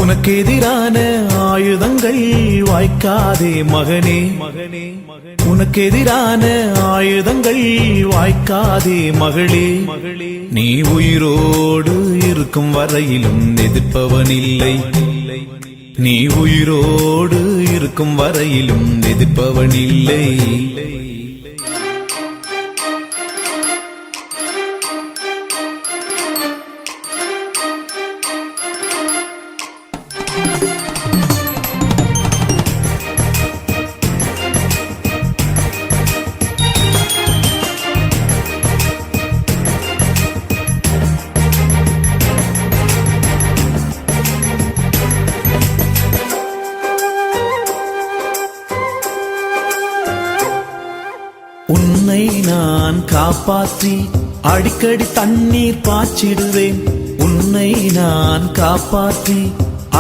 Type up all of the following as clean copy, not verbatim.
உனக்கு எதிரான ஆயுதங்கள் வாய்க்காதே மகனே, மகனே, உனக்கு எதிரான ஆயுதங்கள் வாய்க்காதே மகளே, மகளே. நீ உயிரோடு இருக்கும் வரையிலும் எதிர்ப்பவனில்லை, நீ உயிரோடு இருக்கும் வரையிலும் எதிர்ப்பவனில்லை. உன்னை நான் காப்பாற்றி அடிக்கடி தண்ணீர் பாய்ச்சிடுவேன், உன்னை நான் காப்பாற்றி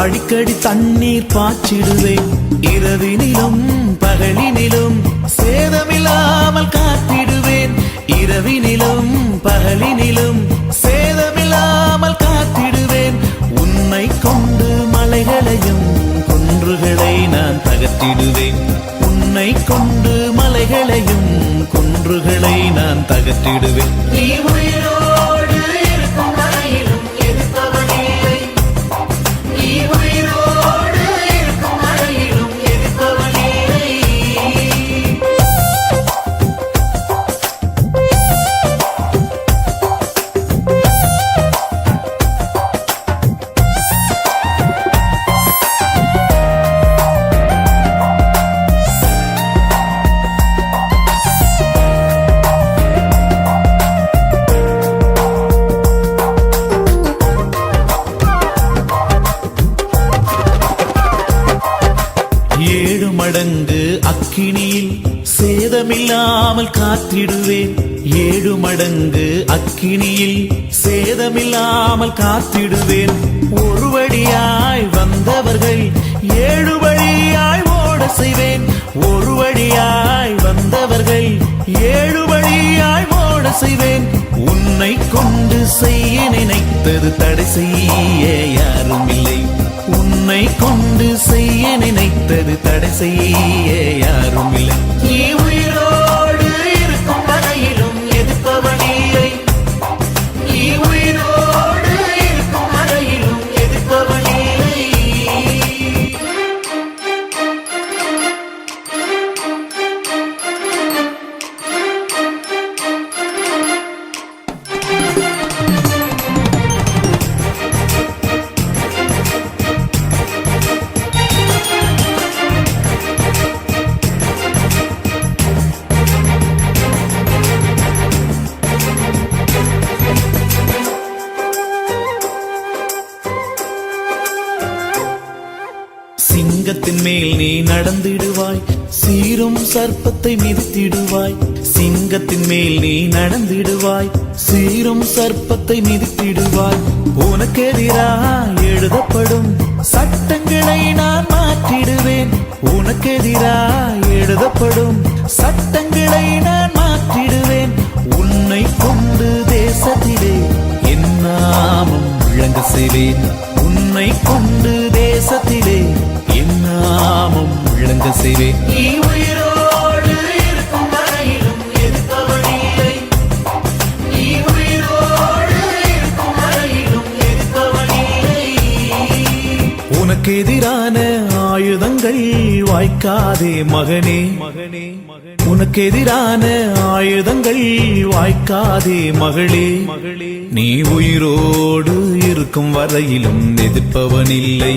அடிக்கடி தண்ணீர் பாய்ச்சிடுவேன். இரவினிலும் பகலினிலும் சேதமில்லாமல் காத்திடுவேன், இரவினிலும் பகலினிலும் சேதமில்லாமல் காத்திடுவேன். உன்னை கொண்டு மலைகளையும் குன்றுகளை நான் தகர்த்திடுவேன், உன்னை கொண்டு மலைகளையும் குன்றுகளை நான் தகர்த்திடுவேன். நீ உயிரோடு இருக்கும் வரையிலும் எதிர்ப்பவனில்லை, நீ உயிரோடு இருக்கும் வரையிலும் எதிர்ப்பவனில்லை. மடங்கு அக்கினியில் சேதமில்லாமல் காத்திடுவேன், 7 மடங்கு அக்கினியில் சேதமில்லாமல் காத்திடுவேன். ஒரு வழியாய் வந்தவர்கள் 7 வழியாய் ஓட செய்வேன், ஒரு வழியாய் வந்தவர்கள் 7 வழியாய் ஓட செய்வேன். உன்னை கொண்டு செய்ய நினைத்தது தடை செய்ய யாரும் இல்லை, உன்னை கொண்டு செய்ய நினைத்தது தடை செய்ய யாரும் இல்லை. நீ உயிரோடு இருக்கும் வரையிலும் எதிர்ப்பவனில்லை, நீ உயிரோடு இருக்கும் வரையிலும் எதிர்ப்பவனில்லை. சிங்கத்தின் மேல் நீ நடந்திடுவாய், சீரும் சர்ப்பத்தை மிதித்திடுவாய். சிங்கத்தின் மேல் நீ நடந்திடுவாய், சீரும் சர்ப்பத்தை மிதித்திடுவாய். உனக்கு எதிராக எழுதப்படும் சட்டங்களை நான் மாற்றிடுவேன், உனக்கு எதிராக எழுதப்படும் சட்டங்களை நான் மாற்றிடுவேன். உன்னை கொண்டு தேசத்திலே என் நாமம் விளங்க செய்வேன், உன்னை கொண்டு தேசத்திலே என் நாமம் விளங்க செய்வேன். நீ உயிரோடு இருக்கும் வரையிலும் எதிர்ப்பவனில்லை, நீ உயிரோடு இருக்கும் வரையிலும் எதிர்ப்பவனில்லை. உனக்கு எதிரான ஆயுதங்கள் வாய்க்காதே மகனே, மகனே, உனக்கு எதிரான ஆயுதங்கள் வாய்க்காதே மகளே, மகளே. நீ உயிரோடு இருக்கும் வரையிலும் எதிர்ப்பவனில்லை,